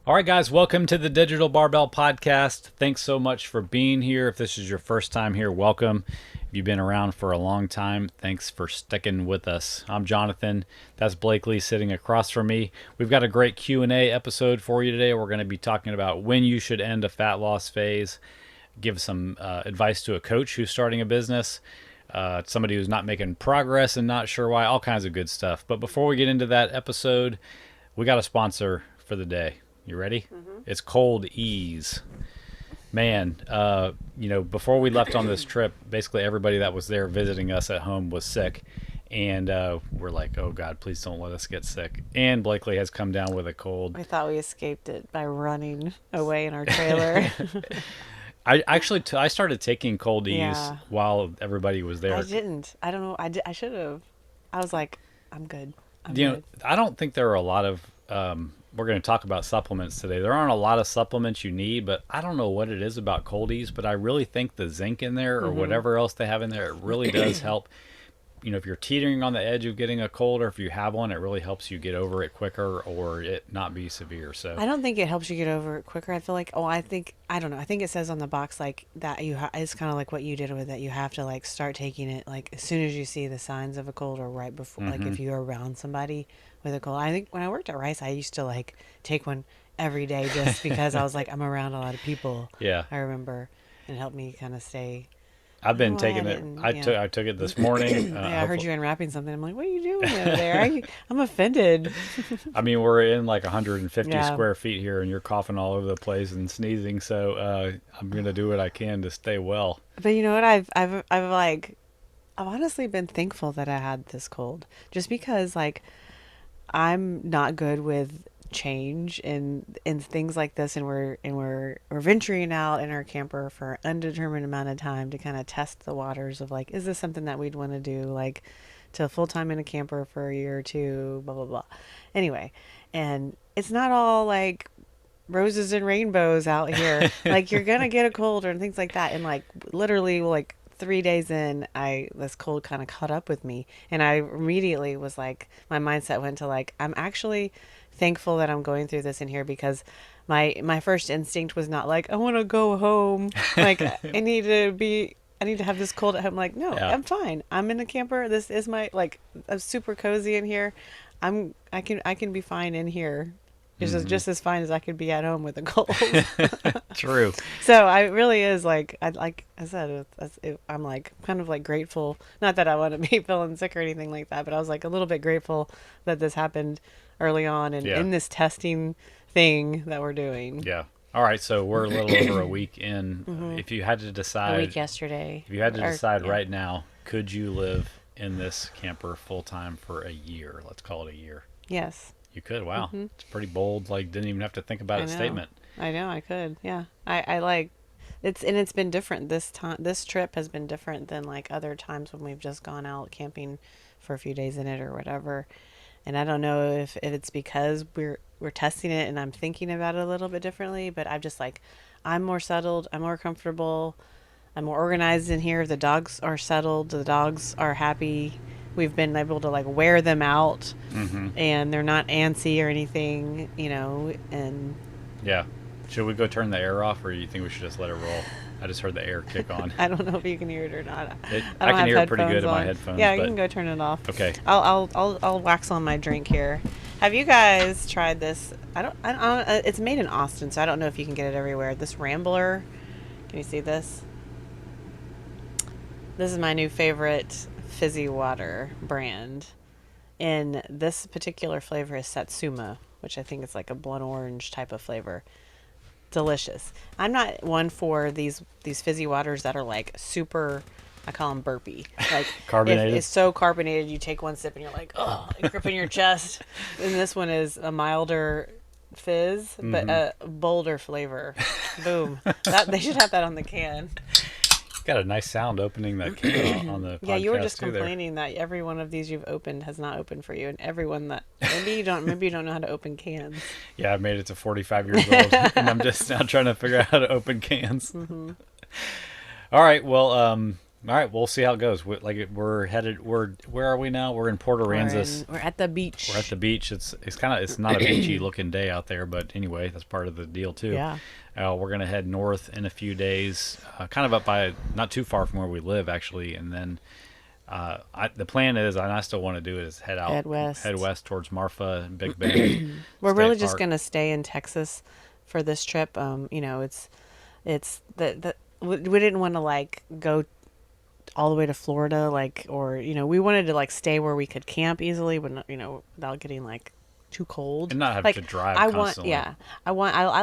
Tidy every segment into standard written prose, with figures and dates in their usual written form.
All right, guys, welcome to the Digital Barbell Podcast. Thanks so much for being here. If this is your first time here, welcome. If you've been around for a long time, thanks for sticking with us. I'm Jonathan. That's Blakely sitting across from me. We've got a great Q&A episode for you today. We're going to be talking about when you should end a fat loss phase, give some advice to a coach who's starting a business, somebody who's not making progress and not sure why, all kinds of good stuff. But before we get into that episode, we got a sponsor for the day. You ready? Mm-hmm. It's Cold Ease. Man, before we left on this trip, basically everybody that was there visiting us at home was sick. And we're like, oh, God, please don't let us get sick. And Blakely has come down with a cold. We thought we escaped it by running away in our trailer. I started taking Cold Ease while everybody was there. I didn't. I don't know. I should have. I was like, I'm good. I don't think there are a lot of... we're going to talk about supplements today. There aren't a lot of supplements you need, but I don't know what it is about Cold Ease, but I really think the zinc in there or whatever else they have in there, it really does help. If you're teetering on the edge of getting a cold, or if you have one, it really helps you get over it quicker or it not be severe. So I don't think it helps you get over it quicker. I feel like, I don't know. I think it says on the box like that it's kind of like what you did with it. You have to like start taking it like as soon as you see the signs of a cold or right before, like if you're around somebody with a cold. I think when I worked at Rice, I used to like take one every day just because I was like, I'm around a lot of people. Yeah. I remember, and it helped me kind of stay. I've been taking it. I took it this morning. I heard you unwrapping something. I'm like, what are you doing over there? I'm offended. I mean, we're in like 150 square feet here, and you're coughing all over the place and sneezing. So I'm gonna do what I can to stay well. But you know what? I've honestly been thankful that I had this cold, just because like I'm not good with change in things like this, and we're venturing out in our camper for an undetermined amount of time to kind of test the waters of like, is this something that we'd want to do, like to full-time in a camper for a year or two, blah blah blah. Anyway, and it's not all like roses and rainbows out here. Like you're gonna get a cold and things like that, and like literally like 3 days in, this cold kind of caught up with me, and I immediately was like, my mindset went to like, I'm actually thankful that I'm going through this in here, because my first instinct was not like, I want to go home, like I need to have this cold at home. Like, no, I'm fine. I'm in the camper. This is my, like, I'm super cozy in here. I can be fine in here. Just as fine as I could be at home with a cold. True. So I really is like I said, I'm like kind of like grateful. Not that I want to be feeling sick or anything like that, but I was like a little bit grateful that this happened early on and in this testing thing that we're doing. Yeah. All right. So we're a little over a week in. If you had to decide, a week yesterday. If you had to decide right now, could you live in this camper full time for a year? Let's call it a year. Yes. You could. Wow. It's pretty bold. Like, didn't even have to think about a statement. I know I could. Yeah. I like it's been different this time. This trip has been different than like other times when we've just gone out camping for a few days in it or whatever. And I don't know if it's because we're testing it and I'm thinking about it a little bit differently, but I'm just like, I'm more settled, I'm more comfortable, I'm more organized in here. The dogs are settled, the dogs are happy. We've been able to like wear them out, and they're not antsy or anything, and yeah. Should we go turn the air off, or do you think we should just let it roll? I just heard the air kick on. I don't know if you can hear it or not. I can hear it pretty good in my headphones. Yeah, you can go turn it off. Okay. I'll wax on my drink here. Have you guys tried this? I don't. It's made in Austin, so I don't know if you can get it everywhere. This Rambler. Can you see this? This is my new favorite fizzy water brand, and this particular flavor is Satsuma, which I think is like a blood orange type of flavor. Delicious. I'm not one for these fizzy waters that are like super, I call them burpy, like carbonated. It's so carbonated you take one sip and you're like, oh, gripping your chest. And this one is a milder fizz but a bolder flavor. Boom. They should have that on the can. Got a nice sound opening that can on the podcast. Yeah, you were just complaining that every one of these you've opened has not opened for you, and everyone that maybe you don't know how to open cans. Yeah, I made it to 45 years old, and I'm just now trying to figure out how to open cans. All right, well, All right, we'll see how it goes. We're headed. Where are we now? We're in Port Aransas. We're at the We're at beach. the beach. It's not a beachy looking day out there, but anyway, that's part of the deal too. Yeah. We're gonna head north in a few days, kind of up by not too far from where we live actually, and then the plan is, and I still want to do it, is head west towards Marfa and Big Bend We're really State just Park. gonna stay in Texas for this trip. It's the we didn't want to like go all the way to Florida, like, or we wanted to like stay where we could camp easily, but not, without getting like too cold. And not have Like to drive I want, constantly. yeah, I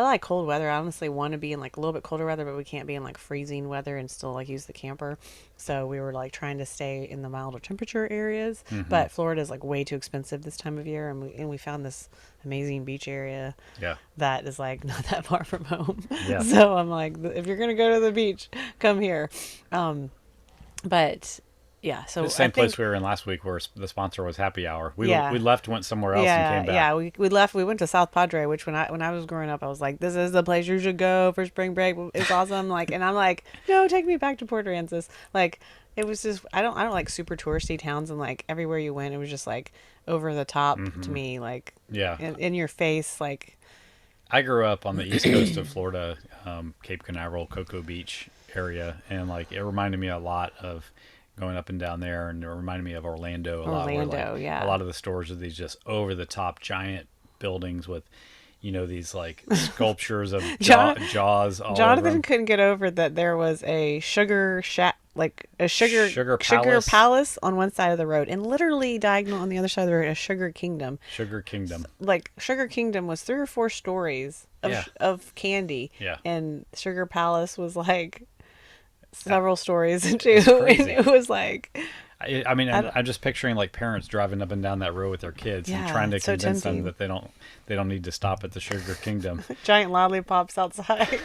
like cold weather. I honestly want to be in like a little bit colder weather, but we can't be in like freezing weather and still like use the camper. So we were like trying to stay in the milder temperature areas, but Florida is like way too expensive this time of year, and we found this amazing beach area Yeah, that is like not that far from home. yeah. So I'm like, if you're gonna go to the beach, come here. But yeah, so The same I think place we were in last week, where the sponsor was Happy Hour. yeah. We left, went somewhere else, and Yeah, came back. yeah. We left. We went to South Padre, which when I was growing up, I was like, this is the place you should go for spring break. It's awesome. Like, and I'm like, no, take me back to Port Aransas. Like, it was just I don't like super touristy towns, and like everywhere you went, it was just like over the top to me, like Yeah, in your face, like I grew up on the east coast of Florida, Cape Canaveral, Cocoa Beach area, and like it reminded me a lot of going up and down there, and it reminded me of Orlando a lot. Where, Orlando. like, Yeah. a lot of the stores are these just over the top giant buildings with, these like sculptures of jaws all over Jonathan 'em. couldn't get over that there was a sugar shack, like a sugar Palace. palace on one side of the road, and literally diagonal on the other side of the road, a sugar kingdom. Sugar Kingdom. Like Sugar Kingdom was 3 or 4 stories of Yeah. of candy, Yeah. and Sugar Palace was like several stories too. crazy. And it was like, I mean, I'm just picturing like parents driving up and down that road with their kids and Yeah, trying to it's so convince them tempting. that they don't need to stop at the Sugar Kingdom. giant lollipops outside.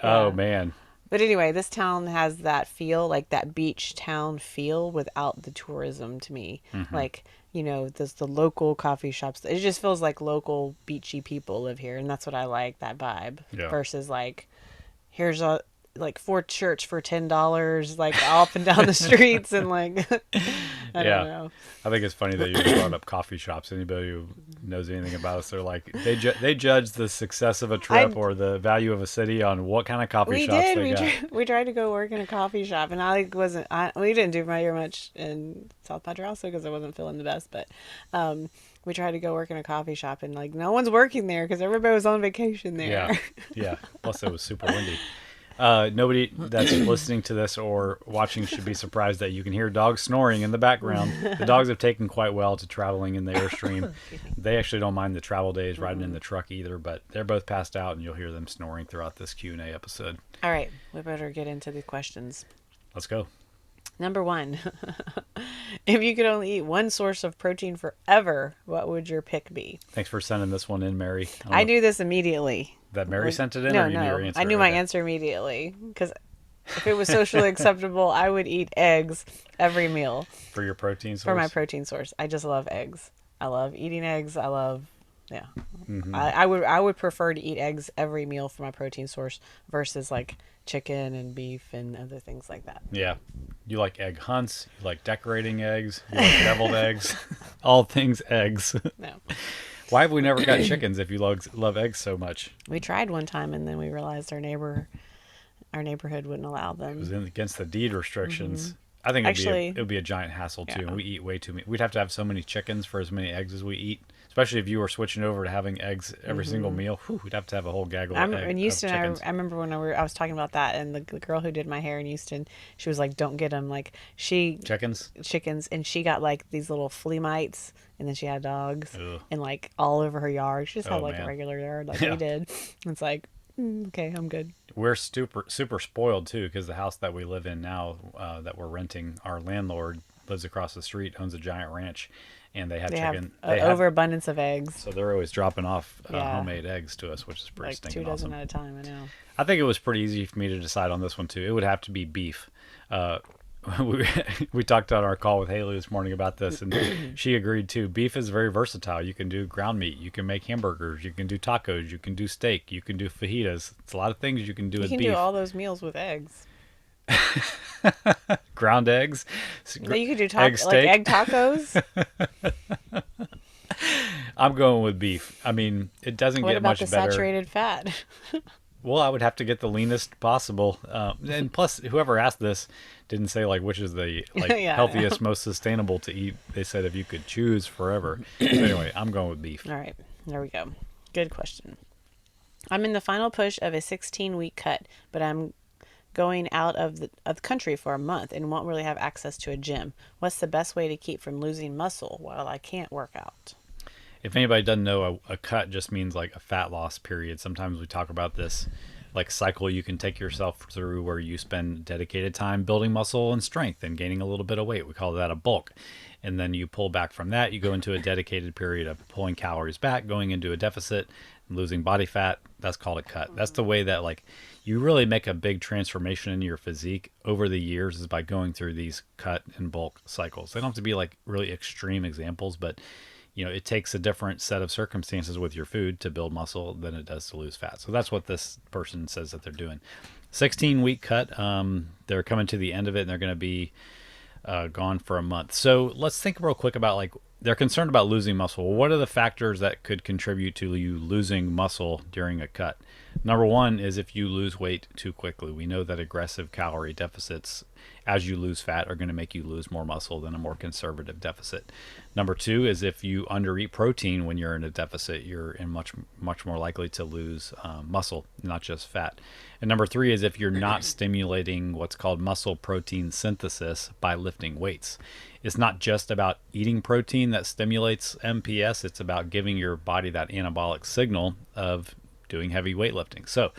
Oh man. But anyway, this town has that feel, like that beach town feel, without the tourism to me. Like, there's the local coffee shops. It just feels like local beachy people live here, and that's what I like, that vibe. Yeah. Versus like, here's a like 4 shirts for $10, like up and down the streets, and like I don't know. I think it's funny that you brought up coffee shops. Anybody who knows anything about us, they're like they judge the success of a trip or the value of a city on what kind of coffee We shops did. they We got. we tried to go work in a coffee shop, and I like wasn't. We didn't do very much in South Padre also because I wasn't feeling the best. But we tried to go work in a coffee shop, and like no one's working there because everybody was on vacation there. Yeah, yeah. Plus, it was super windy. Nobody that's listening to this or watching should be surprised that you can hear dogs snoring in the background. The dogs have taken quite well to traveling in the Airstream. They actually don't mind the travel days riding in the truck either, but they're both passed out, and you'll hear them snoring throughout this Q&A episode. All right, we better get into the questions. Let's go. Number 1, if you could only eat one source of protein forever, what would your pick be? Thanks for sending this one in, Mary. I knew this immediately. That Mary sent it in, No, or you knew your no, answer? I knew my Okay. answer immediately because if it was socially acceptable, I would eat eggs every meal. For your protein source? For my protein source. I just love eggs. I love eating eggs. Yeah. I would prefer to eat eggs every meal for my protein source versus like chicken and beef and other things like that. Yeah. You like egg hunts. You like decorating eggs. You like deviled eggs. All things eggs. No. Why have we never got chickens if you love eggs so much? We tried one time and then we realized our neighborhood wouldn't allow It them. was against the deed restrictions. I think it would be a giant hassle too. Yeah. And we eat way too many. We'd have to have so many chickens for as many eggs as we eat. Especially if you were switching over to having eggs every single meal. Whew, we'd have to have a whole gaggle of In of Houston, chickens. I remember when I was talking about that, and the girl who did my hair in Houston, she was like, "Don't get them." Like Chickens? chickens, and she got like these little flea mites, and then she had dogs, Ugh. and like all over her yard. She just had Oh, like man. a regular yard, like Yeah. we did. It's like, okay, I'm good. We're super spoiled too, because the house that we live in now, that we're renting, our landlord lives across the street, owns a giant ranch, and they have They chicken. have an overabundance of eggs, So they're always dropping off Yeah. homemade eggs to us, which is pretty like stinking 2 dozen awesome. at a time. I know. I think it was pretty easy for me to decide on this one too. It would have to be beef. We talked on our call with Haley this morning about this, and she agreed too. Beef is very versatile. You can do ground meat, you can make hamburgers, you can do tacos, you can do steak, you can do fajitas. It's a lot of things you can do You with can beef. do all those meals with eggs. Ground eggs, You could do egg like steak. egg tacos. I'm going with beef. I mean, it doesn't What get about the much better. saturated fat? Well, I would have to get the leanest possible. And plus, whoever asked this didn't say like which is the like Yeah, I know. healthiest, most sustainable to eat. They said if you could choose forever. So anyway, I'm going with beef. All right, there we go. Good question. I'm in the final push of a 16-week cut, but I'm going out of the country for a month and won't really have access to a gym. What's the best way to keep from losing muscle while I can't work out? If anybody doesn't know, a cut just means like a fat loss period. Sometimes we talk about this like cycle you can take yourself through where you spend dedicated time building muscle and strength and gaining a little bit of weight. We call that a bulk. And then you pull back from that, you go into a dedicated period of pulling calories back, going into a deficit, and losing body fat. That's called a cut. That's the way that like you really make a big transformation in your physique over the years is by going through these cut and bulk cycles. They don't have to be like really extreme examples, but it takes a different set of circumstances with your food to build muscle than it does to lose fat. So that's what this person says that they're doing. 16-week cut. They're coming to the end of it, and they're going to be gone for a month. So let's think real quick about like they're concerned about losing muscle. Well, what are the factors that could contribute to you losing muscle during a cut? Number one is if you lose weight too quickly. We know that aggressive calorie deficits as you lose fat are going to make you lose more muscle than a more conservative deficit. Number two is if you undereat protein when you're in a deficit, you're in much more likely to lose muscle, not just fat. And number three is if you're not stimulating what's called muscle protein synthesis by lifting weights. It's not just about eating protein that stimulates MPS, it's about giving your body that anabolic signal of doing heavy weightlifting. So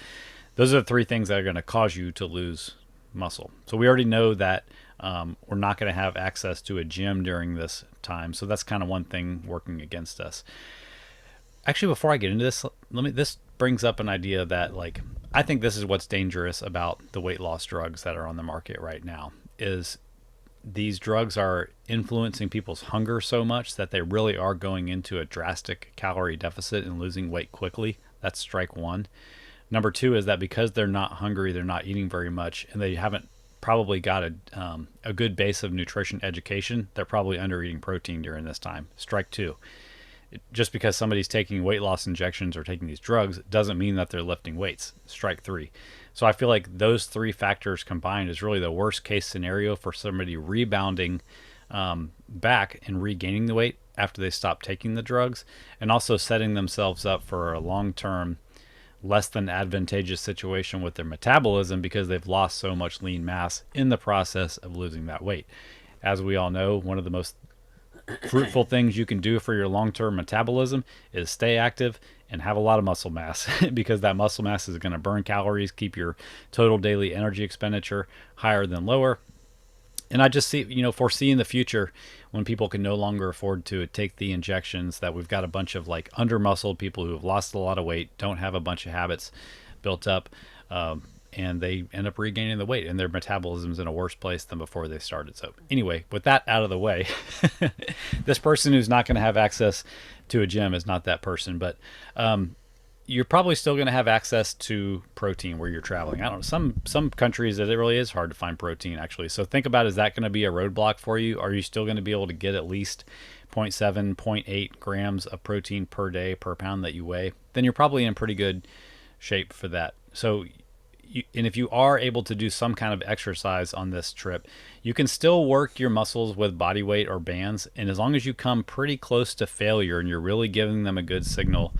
those are the three things that are going to cause you to lose muscle. So we already know that we're not going to have access to a gym during this time. So that's kind of one thing working against us. Actually, before I get into this, this brings up an idea that like I think this is what's dangerous about the weight loss drugs that are on the market right now is these drugs are influencing people's hunger so much that they really are going into a drastic calorie deficit and losing weight quickly. That's strike one. Number two is that because they're not hungry, they're not eating very much, and they haven't probably got a good base of nutrition education, they're probably under eating protein during this time. Strike two. Just because somebody's taking weight loss injections or taking these drugs doesn't mean that they're lifting weights. Strike three. So I feel like those three factors combined is really the worst case scenario for somebody rebounding back and regaining the weight after they stop taking the drugs, and also setting themselves up for a long-term less than advantageous situation with their metabolism because they've lost so much lean mass in the process of losing that weight. As we all know, one of the most fruitful things you can do for your long-term metabolism is stay active and have a lot of muscle mass because that muscle mass is going to burn calories, keep your total daily energy expenditure higher than lower. And I just see, foresee in the future when people can no longer afford to take the injections that we've got a bunch of like under-muscled people who have lost a lot of weight, don't have a bunch of habits built up, and they end up regaining the weight and their metabolism's in a worse place than before they started. So anyway, with that out of the way, this person who's not going to have access to a gym is not that person, but you're probably still going to have access to protein where you're traveling. I don't know. Some countries it really is hard to find protein actually. So think about, is that going to be a roadblock for you? Are you still going to be able to get at least 0.7, 0.8 grams of protein per day per pound that you weigh? Then you're probably in pretty good shape for that. So and if you are able to do some kind of exercise on this trip, you can still work your muscles with body weight or bands. And as long as you come pretty close to failure and you're really giving them a good signal,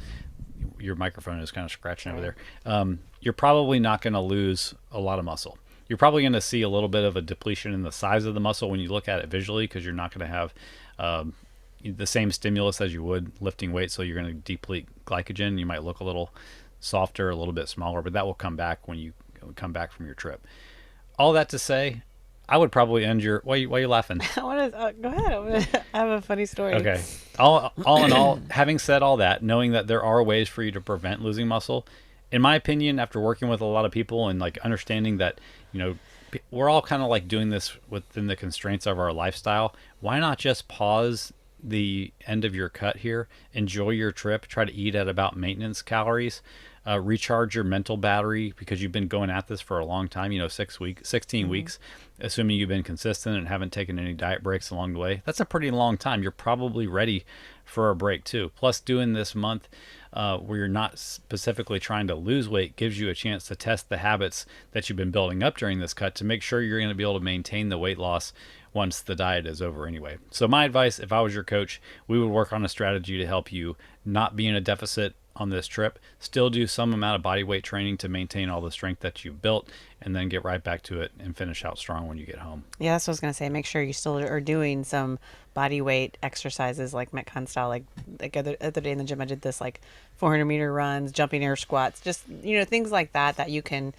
your microphone is kind of scratching over there. You're probably not going to lose a lot of muscle. You're probably going to see a little bit of a depletion in the size of the muscle when you look at it visually because you're not going to have the same stimulus as you would lifting weight. So you're going to deplete glycogen. You might look a little softer, a little bit smaller, but that will come back when you come back from your trip. All that to say, I would probably end your. Why are you laughing? I want to go ahead. I have a funny story. Okay. All in all, having said all that, knowing that there are ways for you to prevent losing muscle, in my opinion, after working with a lot of people and like understanding that, we're all kind of like doing this within the constraints of our lifestyle, why not just pause the end of your cut here. Enjoy your trip. Try to eat at about maintenance calories. Recharge your mental battery because you've been going at this for a long time, 16 weeks, assuming you've been consistent and haven't taken any diet breaks along the way. That's a pretty long time. You're probably ready for a break too. Plus, doing this month where you're not specifically trying to lose weight gives you a chance to test the habits that you've been building up during this cut to make sure you're going to be able to maintain the weight loss once the diet is over anyway. So my advice, if I was your coach, we would work on a strategy to help you not be in a deficit on this trip, still do some amount of body weight training to maintain all the strength that you've built, and then get right back to it and finish out strong when you get home. Yeah, that's what I was gonna say. Make sure you still are doing some body weight exercises like Metcon style. Like other day in the gym, I did this like 400-meter runs, jumping air squats, just things like that you can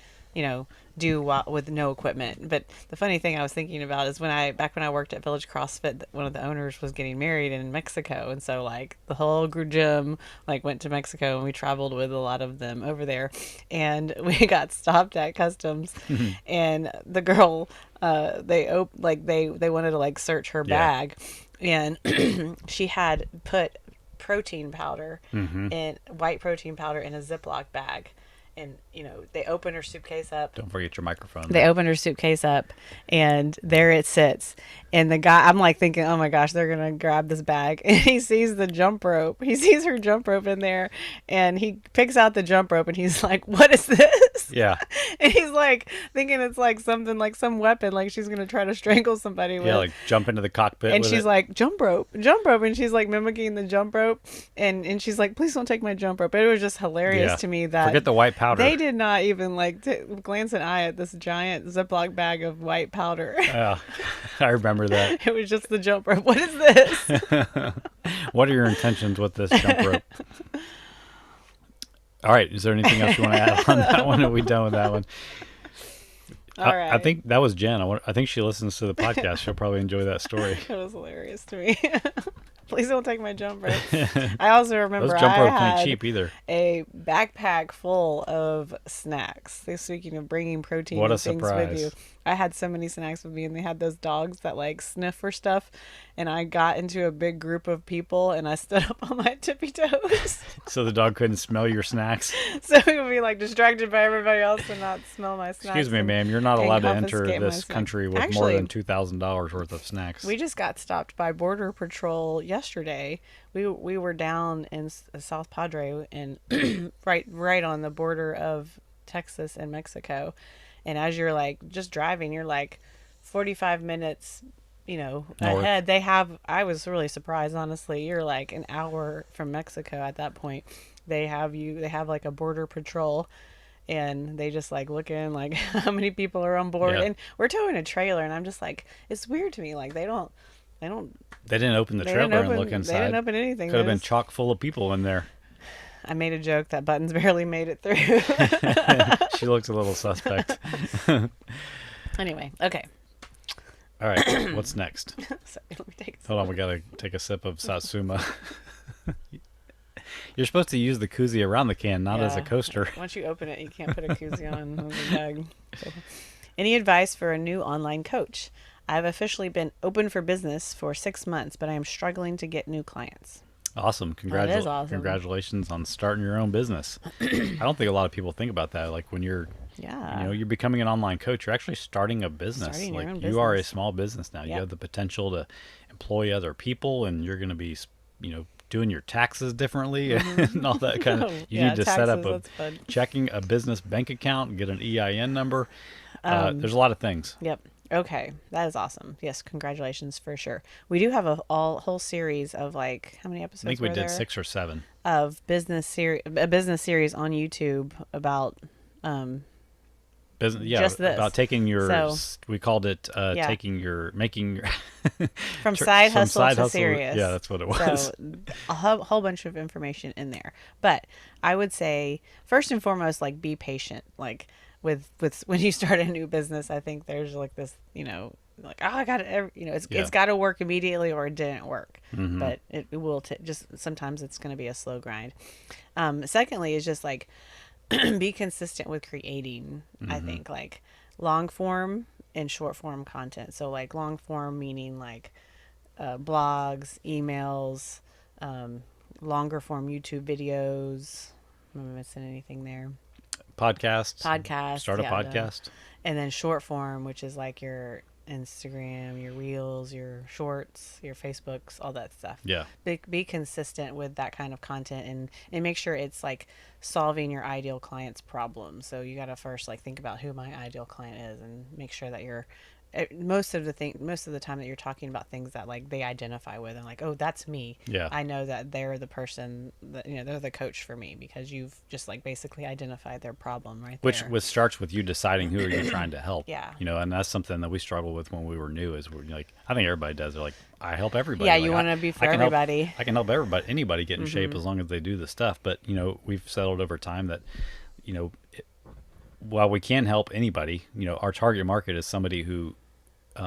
do with no equipment. But the funny thing I was thinking about is back when I worked at Village CrossFit, one of the owners was getting married in Mexico, and so like the whole gym went to Mexico, and we traveled with a lot of them over there, and we got stopped at customs, and the girl they wanted to search her bag, and she had put protein powder and white protein powder in a Ziploc bag. And, they opened her suitcase up. Don't forget your microphone. They opened her suitcase up, and there it sits. And the guy, I'm thinking, oh my gosh, they're going to grab this bag. And he sees the jump rope. He sees her jump rope in there, and he picks out the jump rope, and he's like, what is this? Yeah. And he's thinking it's something like some weapon, she's going to try to strangle somebody with. Yeah, jump into the cockpit. And she's like, jump rope. And she's mimicking the jump rope. And she's like, please don't take my jump rope. But it was just hilarious to me that. Forget the white powder. They did not even glance an eye at this giant Ziploc bag of white powder. Yeah, I remember that. It was just the jump rope. What is this? What are your intentions with this jump rope? All right. Is there anything else you want to add on that one? Are we done with that one? All right. I think that was Jen. I think she listens to the podcast. She'll probably enjoy that story. It was hilarious to me. Please don't take my jump rope. I also remember those jump ropes had ain't cheap either. A backpack full of snacks. Speaking of bringing protein what and a things surprise. with you, I had so many snacks with me, and they had those dogs that sniff for stuff. And I got into a big group of people, and I stood up on my tippy toes. So the dog couldn't smell your snacks. So it would be distracted by everybody else and not smell my snacks. Excuse me, ma'am. You're not allowed to enter this country with more than $2,000 worth of snacks. We just got stopped by Border Patrol yesterday. We were down in South Padre and right on the border of Texas and Mexico. And as you're just driving, you're 45 minutes ahead. I was really surprised, honestly. You're an hour from Mexico at that point. They have a border patrol, and they just looking how many people are on board. Yeah. And we're towing a trailer, and I'm just it's weird to me. They didn't open the trailer and look inside. They didn't open anything. Could have been chock full of people in there. I made a joke that Buttons barely made it through. She looks a little suspect. Anyway, okay. All right, what's next? Sorry, let me take a sip. Hold on, we gotta take a sip of Satsuma. You're supposed to use the koozie around the can, not as a coaster. Once you open it, you can't put a koozie on the bag. So. Any advice for a new online coach? I've officially been open for business for 6 months, but I am struggling to get new clients. Awesome. That is awesome. Congratulations on starting your own business. I don't think a lot of people think about that. When you're you're becoming an online coach, you're actually starting a business. Your own you are a business. small business now. Yep. You have the potential to employ other people, and you're going to be, doing your taxes differently and all that kind of. You need to set up a business bank account and get an EIN number. There's a lot of things. Yep. Okay, that is awesome. Yes, congratulations for sure. We do have a whole series of how many episodes? I think we did there? 6 or 7 of a business series on YouTube about business. Yeah, just this. About taking your. We called it making your from side hustle to serious. Yeah, that's what it was. So a whole bunch of information in there. But I would say first and foremost, be patient. With when you start a new business, I think there's this, I got it. It's got to work immediately or it didn't work. Mm-hmm. But it will just sometimes it's going to be a slow grind. Secondly, is just be consistent with creating. Mm-hmm. I think long form and short form content. So long form meaning blogs, emails, longer form YouTube videos. Am I missing anything there? Podcasts. Podcasts, Start a yeah, no. podcast. And then short form, which is like your Instagram, your reels, your shorts, your Facebooks, all that stuff. Yeah. Be consistent with that kind of content, and make sure it's like solving your ideal client's problem. So you got to first like think about who my ideal client is and make sure that you're most of the time that you're talking about things that like they identify with and like, oh, that's me. Yeah. I know that they're the person that, they're the coach for me because you've just like basically identified their problem right there. Which starts with you deciding who are you trying to help. Yeah. And that's something that we struggled with when we were new. Is we're like, I think everybody does. They're like, I help everybody. Yeah, like, you want to be for I can help. everybody. I can help everybody, anybody get in shape as long as they do the stuff. But we've settled over time that while we can help anybody, our target market is somebody who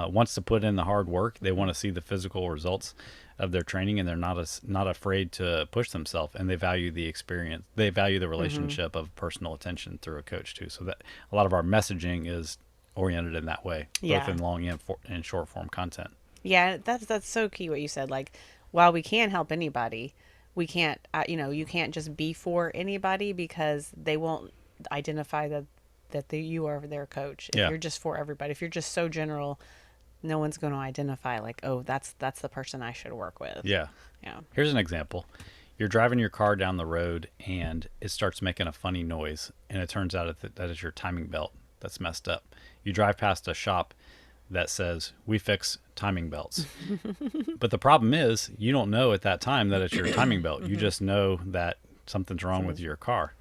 wants to put in the hard work. They want to see the physical results of their training, and they're not afraid to push themselves, and they value the experience. They value the relationship of personal attention through a coach too. So that a lot of our messaging is oriented in that way, both in long and short form content. Yeah, that's so key what you said. Like, while we can help anybody, we can't. You can't just be for anybody because they won't identify that you are their coach. If you're just for everybody, if you're just so general, no one's going to identify like, oh, that's the person I should work with. Yeah. Yeah. Here's an example. You're driving your car down the road and it starts making a funny noise, and it turns out that is your timing belt that's messed up. You drive past a shop that says, "We fix timing belts." But the problem is you don't know at that time that it's your timing belt. You just know that something's wrong with your car.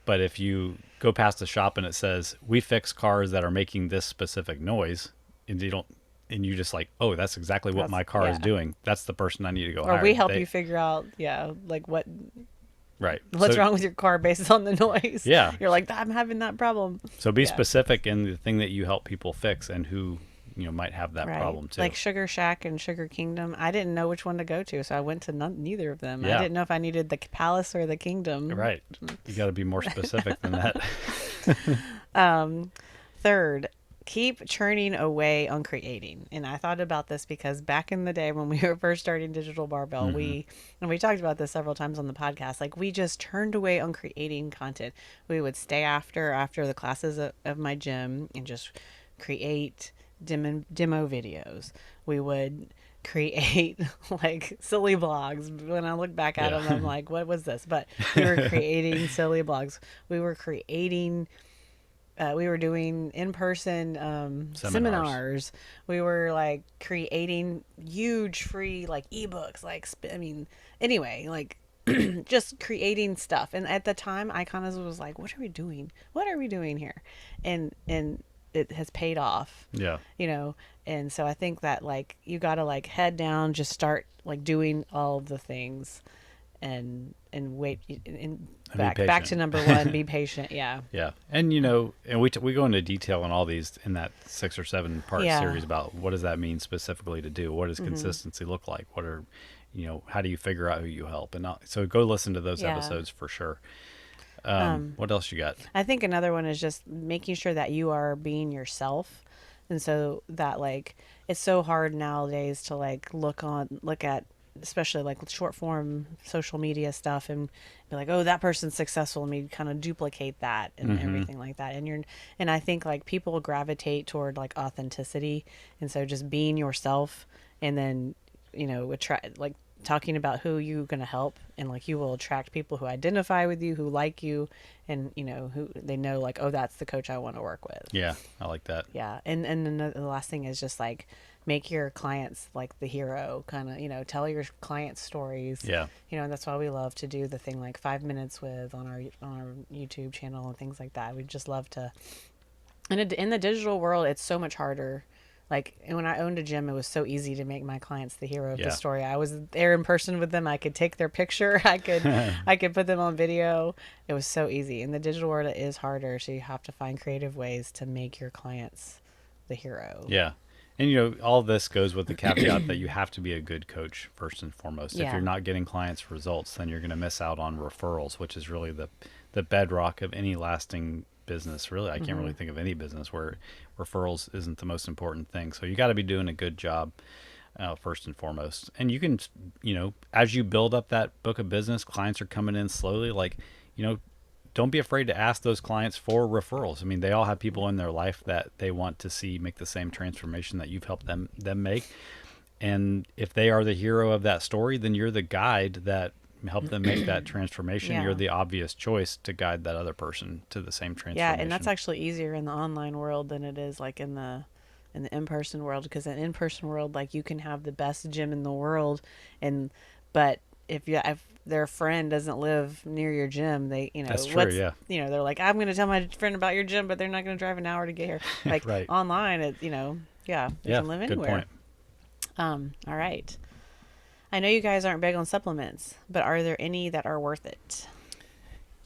But if you go past a shop and it says, "We fix cars that are making this specific noise," and you just like, "Oh, that's exactly what my car is doing. That's the person I need to go hire." Or we help you figure out, like what's so, wrong with your car based on the noise. Yeah. You're like, I'm having that problem. So be specific in the thing that you help people fix and who might have that problem too. Like Sugar Shack and Sugar Kingdom, I didn't know which one to go to, so I went to neither of them. Yeah. I didn't know if I needed the palace or the kingdom. Right. You got to be more specific than that. Third, keep churning away on creating. And I thought about this because back in the day when we were first starting Digital Barbell, we talked about this several times on the podcast, like we just turned away on creating content. We would stay after the classes of my gym and just create demo videos. We would create like silly blogs. When I look back at them, I'm like, what was this? But we were creating silly blogs. We were creating we were doing in-person seminars. We were like creating huge free like ebooks, like anyway, like just creating stuff. And at the time I kind of was like, what are we doing here? And it has paid off. Yeah. And so I think that like you got to like head down, just start like doing all of the things and wait and back to number one, be patient. Yeah. Yeah. And and we go into detail on all these in that 6 or 7 part series about what does that mean specifically to do? What does consistency look like? What are, how do you figure out who you help? And so go listen to those episodes for sure. What else you got? I think another one is just making sure that you are being yourself. And so that like, it's so hard nowadays to like look at, especially like short form social media stuff and be like, oh, that person's successful, and we kind of duplicate that and everything like that. And I think like people gravitate toward like authenticity. And so just being yourself, and then, attract, like talking about who you're going to help, and like you will attract people who identify with you, who like you, and who they know like, oh, that's the coach I want to work with. Yeah, I like that. Yeah. And then the last thing is just like make your clients like the hero, kind of, tell your clients stories. Yeah. And that's why we love to do the thing like 5 minutes with on our YouTube channel and things like that. We just love to, and in the digital world, it's so much harder. Like when I owned a gym, it was so easy to make my clients the hero of the story. I was there in person with them. I could take their picture. I could put them on video. It was so easy. In the digital world, it is harder. So you have to find creative ways to make your clients the hero. Yeah. And all this goes with the caveat that you have to be a good coach first and foremost. Yeah. If you're not getting clients results, then you're going to miss out on referrals, which is really the bedrock of any lasting business. Really, I can't really think of any business where referrals isn't the most important thing. So you got to be doing a good job. first and foremost. And you can, as you build up that book of business, clients are coming in slowly. Like, don't be afraid to ask those clients for referrals. I mean, they all have people in their life that they want to see make the same transformation that you've helped them make. And if they are the hero of that story, then you're the guide that helped them make that transformation. Yeah. You're the obvious choice to guide that other person to the same Yeah, transformation. and that's actually easier in the online world than it is like in the in-person world, because in in-person world, like, you can have the best gym in the world, and but if their friend doesn't live near your gym, they, That's true, what's, yeah. they're like, I'm going to tell my friend about your gym, but they're not going to drive an hour to get here. Like, Right. online, it, yeah, they Yeah, can live good anywhere. point. All right. I know you guys aren't big on supplements, but are there any that are worth it?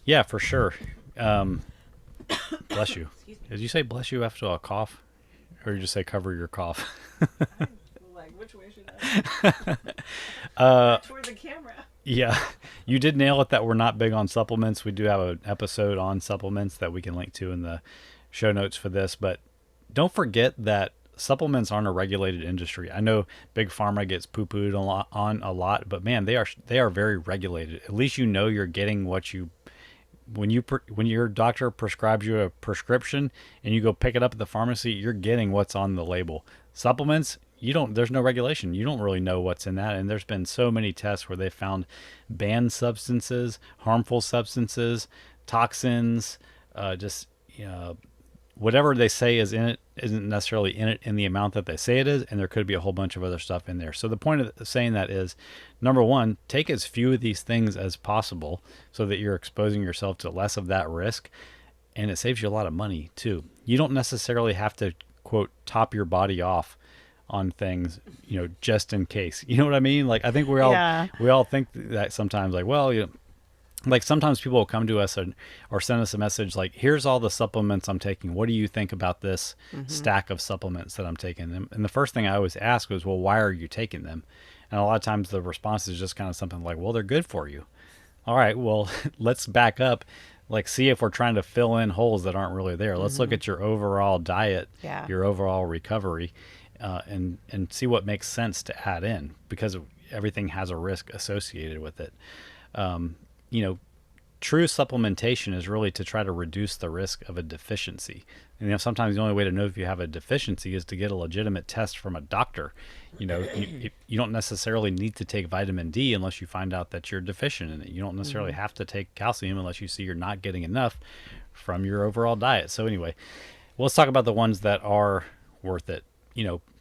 Yeah, for sure. Bless you. Did you say bless you after a cough? Or did you just say cover your cough? Like, which way should I? Toward the camera. Yeah, you did nail it that we're not big on supplements. We do have an episode on supplements that we can link to in the show notes for this. But don't forget that supplements aren't a regulated industry. I know big pharma gets poo-pooed a lot, but man, they are very regulated. At least you're getting what you when your doctor prescribes you a prescription and you go pick it up at the pharmacy, you're getting what's on the label. Supplements, there's no regulation. You don't really know what's in that. And there's been so many tests where they found banned substances, harmful substances, toxins, just, whatever they say is in it isn't necessarily in it in the amount that they say it is, and there could be a whole bunch of other stuff in there. So the point of saying that is, number one, take as few of these things as possible so that you're exposing yourself to less of that risk, and it saves you a lot of money too. You don't necessarily have to, quote, top your body off on things, just in case. You know what I mean? Like, I think we all think that sometimes, like, well, like sometimes people will come to us or send us a message like, here's all the supplements I'm taking. What do you think about this stack of supplements that I'm taking? And the first thing I always ask was, well, why are you taking them? And a lot of times the response is just kind of something like, well, they're good for you. All right, well, let's back up. Like, see if we're trying to fill in holes that aren't really there. Let's look at your overall diet, your overall recovery, and see what makes sense to add in, because everything has a risk associated with it. True supplementation is really to try to reduce the risk of a deficiency. And sometimes the only way to know if you have a deficiency is to get a legitimate test from a doctor. You don't necessarily need to take vitamin D unless you find out that you're deficient in it. You don't necessarily have to take calcium unless you see you're not getting enough from your overall diet. So anyway, let's talk about the ones that are worth it.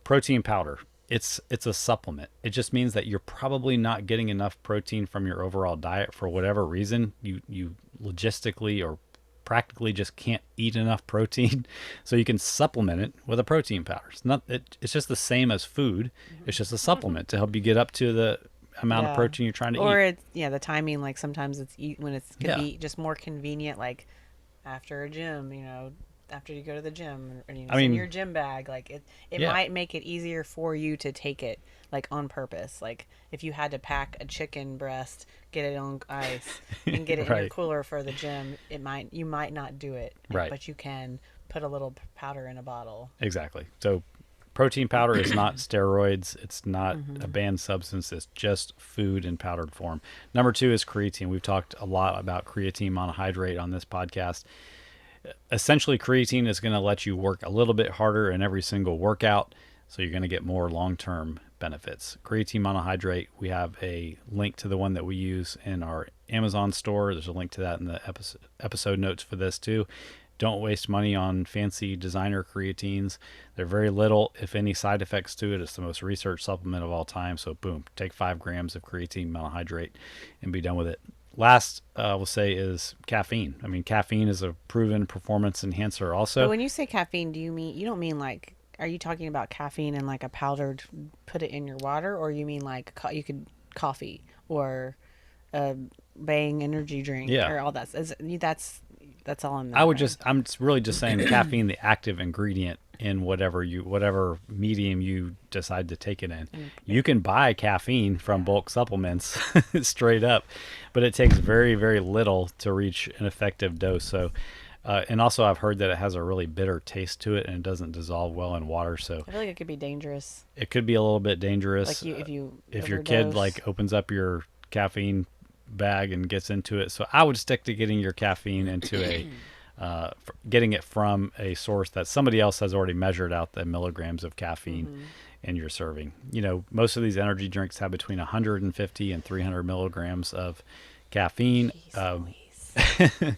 Protein powder. It's a supplement. It just means that you're probably not getting enough protein from your overall diet for whatever reason. You logistically or practically just can't eat enough protein, so you can supplement it with a protein powder. It's just the same as food. It's just a supplement to help you get up to the amount of protein you're trying to eat. Or it's the timing. Like, sometimes it's when it's could be just more convenient. Like, after a gym, after you go to the gym, or it's in your gym bag, like it might make it easier for you to take it, like, on purpose. Like, if you had to pack a chicken breast, get it on ice and get it in your cooler for the gym, you might not do it, but you can put a little powder in a bottle. Exactly. So protein powder is not steroids. It's not a banned substance. It's just food in powdered form. Number 2 is creatine. We've talked a lot about creatine monohydrate on this podcast. Essentially, creatine is going to let you work a little bit harder in every single workout, so you're going to get more long-term benefits. Creatine monohydrate, we have a link to the one that we use in our Amazon store. There's a link to that in the episode notes for this too. Don't waste money on fancy designer creatines. They're very little, if any, side effects to it. It's the most researched supplement of all time. So boom, take 5 grams of creatine monohydrate and be done with it. Last, we'll say, is caffeine. I mean, caffeine is a proven performance enhancer also. But when you say caffeine, you don't mean like, are you talking about caffeine in like a powdered, put it in your water, or you mean like you could coffee or a Bang energy drink or all that? That's all I'm. I'm really just saying caffeine, the active ingredient in whatever medium you decide to take it in. You can buy caffeine from bulk supplements straight up, but it takes very, very little to reach an effective dose. So And also, I've heard that it has a really bitter taste to it, and it doesn't dissolve well in water. So I feel like it could be dangerous. it could be a little bit Like dangerous if you if your kid overdose. like opens up your caffeine bag and gets into it. So I would stick to getting your caffeine into getting it from a source that somebody else has already measured out the milligrams of caffeine Mm-hmm. in your serving. Most of these energy drinks have between 150 and 300 milligrams of caffeine. Jeez Louise.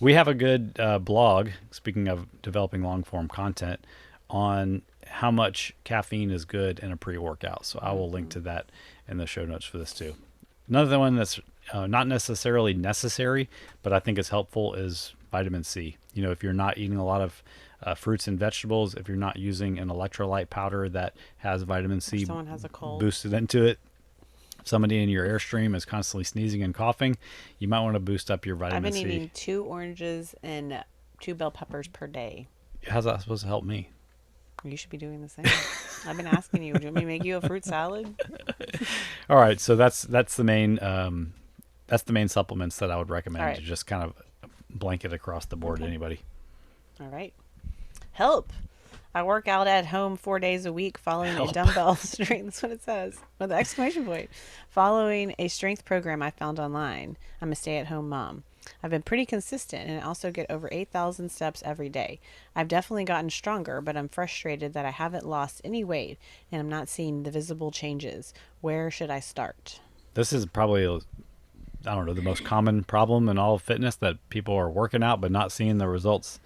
We have a good blog, speaking of developing long form content, on how much caffeine is good in a pre workout. So I will link to that in the show notes for this too. Another one that's not necessarily necessary, but I think is helpful is vitamin C. If you're not eating a lot of fruits and vegetables, if you're not using an electrolyte powder that has vitamin Or C someone has a cold. boosted into it, if somebody in your airstream is constantly sneezing and coughing, you might want to boost up your I've vitamin been C. eating 2 oranges and 2 bell peppers per day. How's that supposed to help me? You should be doing the same. I've been asking you. Do you want me to make you a fruit salad? All right, so that's the main supplements that I would recommend All right. to just kind of blanket across the board to Okay. anybody. All right. Help. I work out at home 4 days a week following a Help. dumbbell strength. That's what it says with the exclamation point. Following a strength program I found online. I'm a stay at home mom. I've been pretty consistent and I also get over 8,000 steps every day. I've definitely gotten stronger, but I'm frustrated that I haven't lost any weight and I'm not seeing the visible changes. Where should I start? This is probably, I don't know, the most common problem in all of fitness, that people are working out but not seeing the results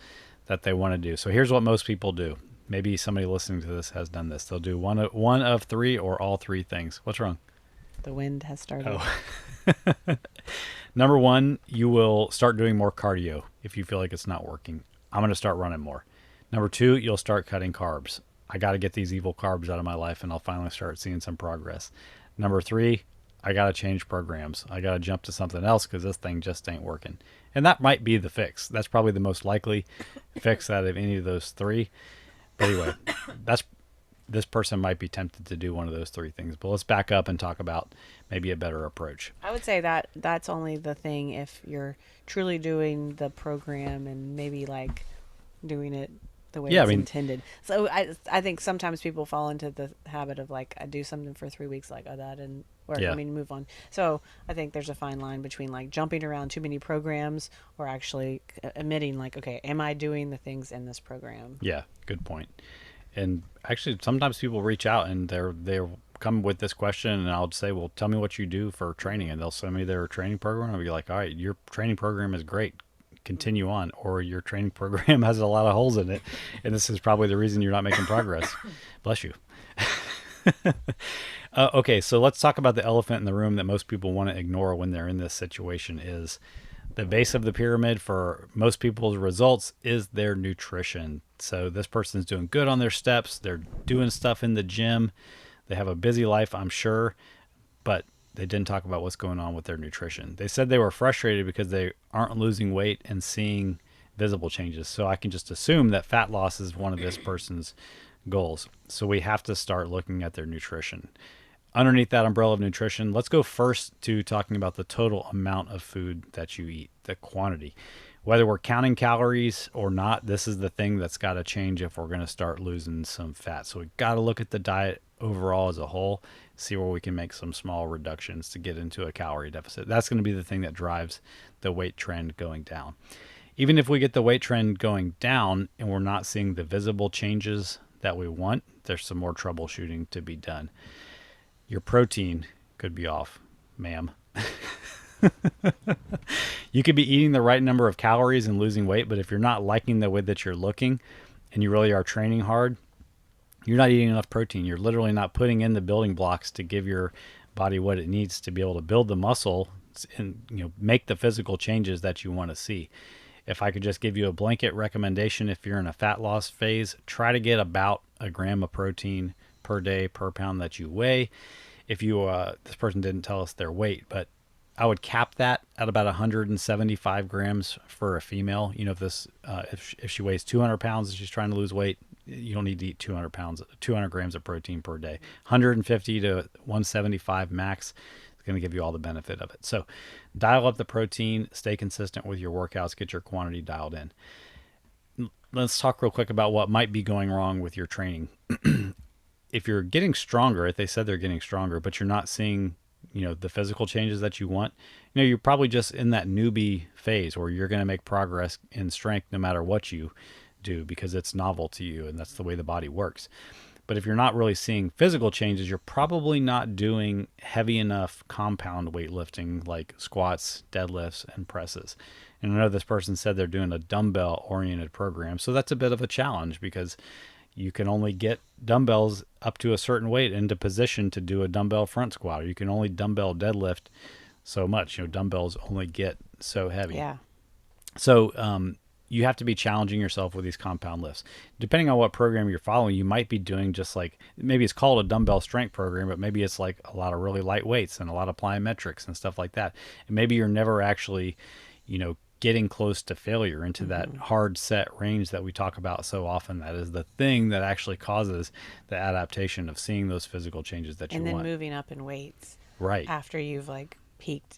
that they want to do. So here's what most people do. Maybe somebody listening to this has done this. They'll do one of three or all three things. What's wrong? The wind has started. Oh. Number one, you will start doing more cardio if you feel like it's not working. I'm going to start running more. Number two, you'll start cutting carbs. I got to get these evil carbs out of my life and I'll finally start seeing some progress. Number three, I got to change programs. I got to jump to something else because this thing just ain't working. And that might be the fix. That's probably the most likely fix out of any of those three. But anyway, this person might be tempted to do one of those three things. But let's back up and talk about maybe a better approach. I would say that that's only the thing if you're truly doing the program and maybe like doing it the way Yeah, I it's mean, intended. So I think sometimes people fall into the habit of like I do something for 3 weeks like oh that didn't work. yeah. I mean move on. So I think there's a fine line between like jumping around too many programs or actually admitting like okay am I doing the things in this program? Yeah, good point. And actually, sometimes people reach out and they're come with this question, and I'll say, "Well, tell me what you do for training," and they'll send me their training program. I'll be like, "All right, your training program is great. Continue on," or "Your training program has a lot of holes in it, and this is probably the reason you're not making progress." Bless you. Okay, so let's talk about the elephant in the room that most people want to ignore when they're in this situation. Is the base of the pyramid for most people's results is their nutrition. So this person's doing good on their steps. They're doing stuff in the gym. They have a busy life, I'm sure, but they didn't talk about what's going on with their nutrition. They said they were frustrated because they aren't losing weight and seeing visible changes. So I can just assume that fat loss is one of this person's goals. So we have to start looking at their nutrition. Underneath that umbrella of nutrition, let's go first to talking about the total amount of food that you eat, the quantity. Whether we're counting calories or not, this is the thing that's got to change if we're going to start losing some fat. So we've got to look at the diet overall as a whole, see where we can make some small reductions to get into a calorie deficit. That's going to be the thing that drives the weight trend going down. Even if we get the weight trend going down and we're not seeing the visible changes that we want, there's some more troubleshooting to be done. Your protein could be off, ma'am. You could be eating the right number of calories and losing weight, but if you're not liking the way that you're looking and you really are training hard, you're not eating enough protein. You're literally not putting in the building blocks to give your body what it needs to be able to build the muscle and make the physical changes that you want to see. If I could just give you a blanket recommendation, if you're in a fat loss phase, try to get about a gram of protein per day per pound that you weigh. If you this person didn't tell us their weight, but I would cap that at about 175 grams for a female. If she weighs 200 pounds and she's trying to lose weight, you don't need to eat 200 grams of protein per day. 150 to 175 max is going to give you all the benefit of it. So dial up the protein, stay consistent with your workouts, get your quantity dialed in. Let's talk real quick about what might be going wrong with your training. If you're getting stronger, if they said they're getting stronger, but you're not seeing, the physical changes that you want, you're probably just in that newbie phase where you're going to make progress in strength no matter what you do because it's novel to you and that's the way the body works. But if you're not really seeing physical changes, you're probably not doing heavy enough compound weightlifting like squats, deadlifts, and presses. And I know this person said they're doing a dumbbell oriented program. So that's a bit of a challenge because you can only get dumbbells up to a certain weight into position to do a dumbbell front squat, or you can only dumbbell deadlift so much. Dumbbells only get so heavy. Yeah. So you have to be challenging yourself with these compound lifts. Depending on what program you're following, you might be doing just like, maybe it's called a dumbbell strength program, but maybe it's like a lot of really light weights and a lot of plyometrics and stuff like that. And maybe you're never actually, getting close to failure into that hard set range that we talk about so often. That is the thing that actually causes the adaptation of seeing those physical changes that you want. And then moving up in weights. Right. After you've like peaked,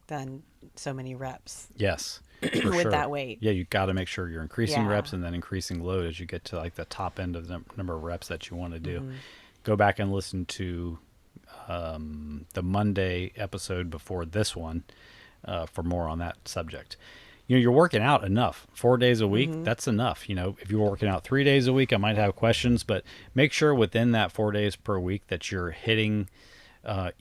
done so many reps. Yes. With sure. that weight. Yeah, you got to make sure you're increasing reps and then increasing load as you get to like the top end of the number of reps that you want to do. Go back and listen to the Monday episode before this one for more on that subject. You're working out enough 4 days a week. That's enough. If you're working out 3 days a week, I might have questions, but make sure within that 4 days per week that you're hitting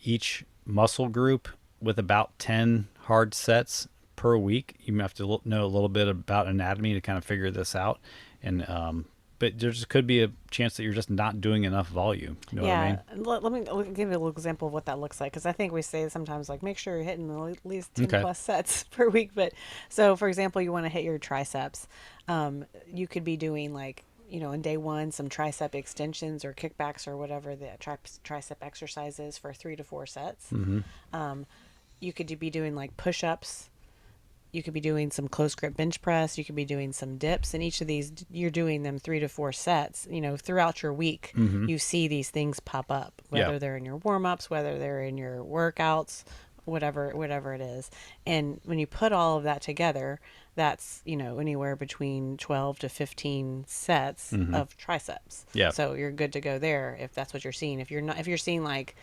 each muscle group with about 10 hard sets per week. You have to know a little bit about anatomy to kind of figure this out. And, but there just could be a chance that you're just not doing enough volume. You know what I mean? Let me give you a little example of what that looks like. Because I think we say sometimes like, make sure you're hitting at least 10 plus sets per week. But so for example, you want to hit your triceps. You could be doing like, in day one, some tricep extensions or kickbacks or whatever the tricep exercise is for 3 to 4 sets. You could be doing like push-ups. You could be doing some close grip bench press. You could be doing some dips. And each of these, you're doing them 3 to 4 sets. Throughout your week, you see these things pop up, whether they're in your warm-ups, whether they're in your workouts, whatever it is. And when you put all of that together, that's, anywhere between 12 to 15 sets of triceps. Yeah. So you're good to go there if that's what you're seeing. If you're seeing like,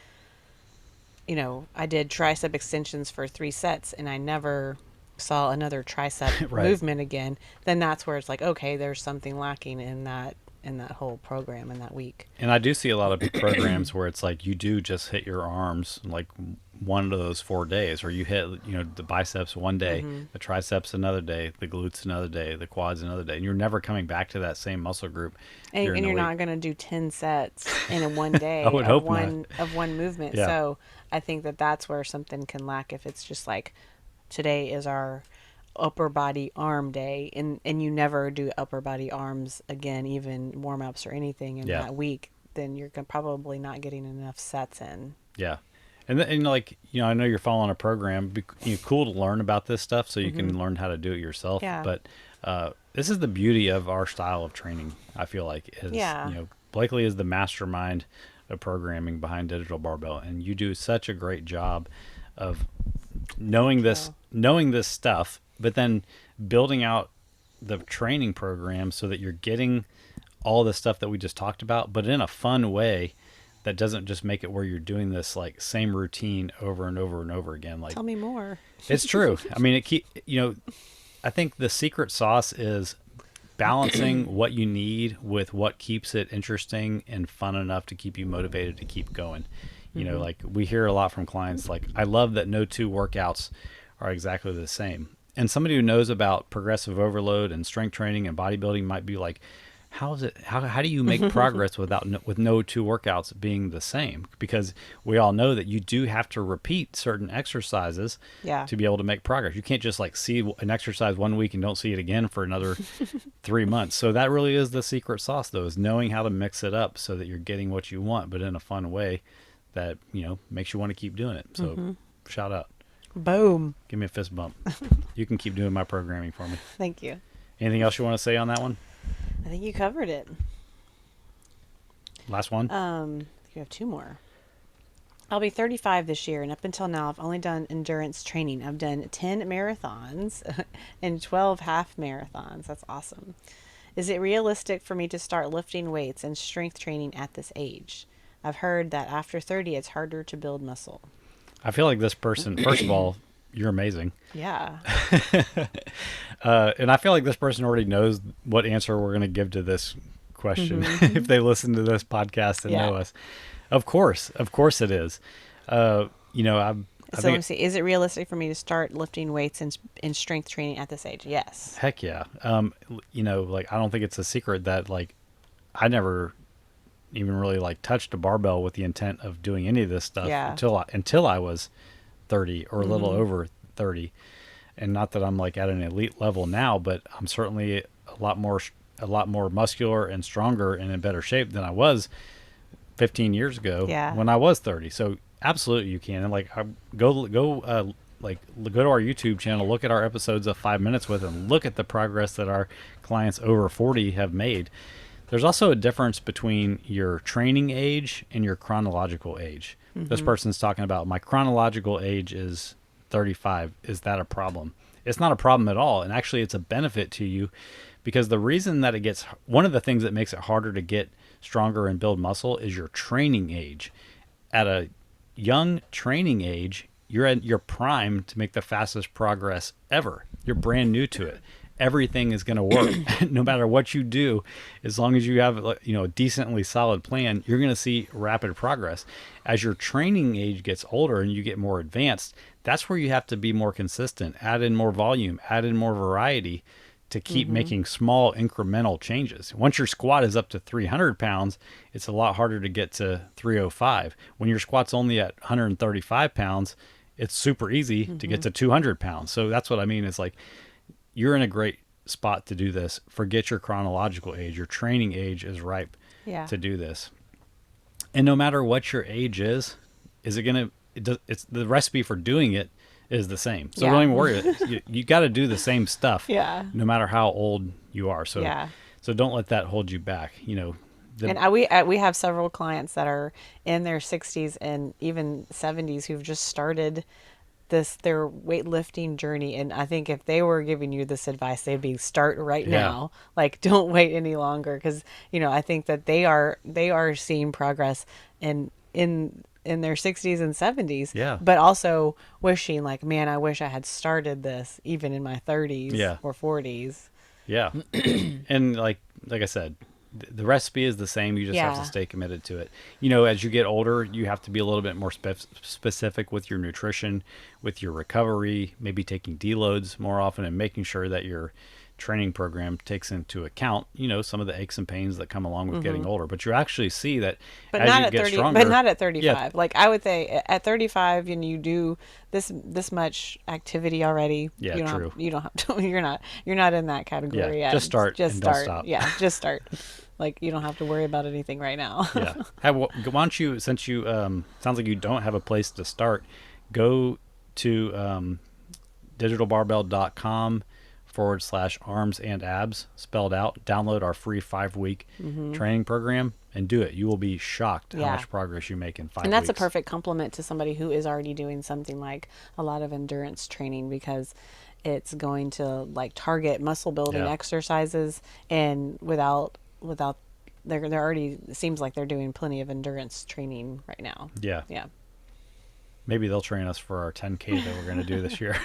I did tricep extensions for 3 sets and I never saw another tricep movement again, then that's where it's like, okay, there's something lacking in that whole program in that week. And I do see a lot of programs where it's like you do just hit your arms like one of those 4 days, or you hit the biceps one day, the triceps another day, the glutes another day, the quads another day, and you're never coming back to that same muscle group. And you're not going to do 10 sets in a one day I would hope not. of one movement. Yeah. So I think that's where something can lack if it's just like, today is our upper body arm day, and you never do upper body arms again, even warm-ups or anything in that week, then you're probably not getting enough sets in. Yeah. And I know you're following a program. Cool to learn about this stuff so you can learn how to do it yourself. Yeah. But this is the beauty of our style of training, I feel like. Blakely is the mastermind of programming behind Digital Barbell, and you do such a great job of knowing this stuff, but then building out the training program so that you're getting all the stuff that we just talked about, but in a fun way that doesn't just make it where you're doing this like same routine over and over and over again. Like, tell me more. It's true. I mean, I think the secret sauce is balancing what you need with what keeps it interesting and fun enough to keep you motivated to keep going. Like we hear a lot from clients, like, I love that no 2 workouts are exactly the same. And somebody who knows about progressive overload and strength training and bodybuilding might be like, how do you make progress with no 2 workouts being the same? Because we all know that you do have to repeat certain exercises to be able to make progress. You can't just like see an exercise one week and don't see it again for another 3 months. So that really is the secret sauce, though, is knowing how to mix it up so that you're getting what you want, but in a fun way that, makes you want to keep doing it. So shout out. Boom. Give me a fist bump. You can keep doing my programming for me. Thank you. Anything else you want to say on that one? I think you covered it. Last one? You have 2 more. I'll be 35 this year, and up until now, I've only done endurance training. I've done 10 marathons and 12 half marathons. That's awesome. Is it realistic for me to start lifting weights and strength training at this age? I've heard that after 30, it's harder to build muscle. I feel like this person, first of all, you're amazing. Yeah. And I feel like this person already knows what answer we're going to give to this question if they listen to this podcast and know us. Of course it is. You know, I So let think me see. Is it realistic for me to start lifting weights and in strength training at this age? Yes. heck yeah. You know, like I don't think it's a secret that like I never even really like touched a barbell with the intent of doing any of this stuff until I was 30 or a little over 30. And not that I'm like at an elite level now, but I'm certainly a lot more muscular and stronger and in better shape than I was 15 years ago when I was 30. So absolutely you can. And like go to our YouTube channel, look at our episodes of 5 Minutes With, and look at the progress that our clients over 40 have made. There's also a difference between your training age and your chronological age. This person's talking about my chronological age is 35. Is that a problem? It's not a problem at all. And actually it's a benefit to you, because the reason that one of the things that makes it harder to get stronger and build muscle is your training age. At a young training age, you're at your prime to make the fastest progress ever. You're brand new to it. Everything is going to work no matter what you do. As long as you have a decently solid plan, you're going to see rapid progress. As your training age gets older and you get more advanced, that's where you have to be more consistent, add in more volume, add in more variety to keep making small incremental changes. Once your squat is up to 300 pounds, it's a lot harder to get to 305. When your squat's only at 135 pounds, it's super easy to get to 200 pounds. So that's what I mean. It's like, you're in a great spot to do this. Forget your chronological age. Your training age is ripe to do this. And no matter what your age is it's the recipe for doing it is the same. So don't even worry. You got to do the same stuff no matter how old you are. So don't let that hold you back. And we have several clients that are in their 60s and even 70s who've just started their weightlifting journey. And I think if they were giving you this advice, they'd be start right now. Like, don't wait any longer. Cause I think that they are seeing progress in their 60s and 70s, but also wishing like, man, I wish I had started this even in my 30s or 40s. Yeah. And like I said, the recipe is the same. You just have to stay committed to it. As you get older, you have to be a little bit more specific with your nutrition, with your recovery, maybe taking deloads more often, and making sure that your training program takes into account, some of the aches and pains that come along with getting older. But you actually see that but as not you at get 30, stronger. But not at 35. Yeah. Like I would say at 35, you do this much activity already. Yeah, true. You don't have to. You're not in that category yet. Just start. Just don't start. Stop. Yeah, just start. Like you don't have to worry about anything right now. Yeah. Why don't you, since you sounds like you don't have a place to start, go to digitalbarbell.com/arms and abs spelled out. Download our free 5-week training program and do it. You will be shocked how much progress you make in 5 weeks. And that's a perfect complement to somebody who is already doing something like a lot of endurance training, because it's going to like target muscle building exercises, and without they're already, it seems like they're doing plenty of endurance training right now. Yeah. Maybe they'll train us for our 10K that we're going to do this year.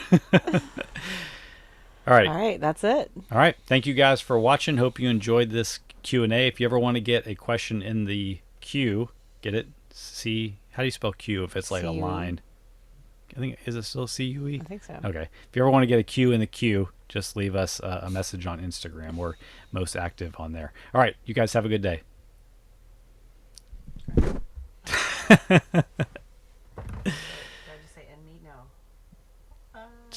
All right, that's it. All right, thank you guys for watching. Hope you enjoyed this Q&A. If you ever want to get a question in the queue, get it? How do you spell Q if it's like C-U-E. A line? I think, is it still CUE? I think so. Okay. If you ever want to get a Q in the queue, just leave us a message on Instagram. We're most active on there. All right, you guys have a good day.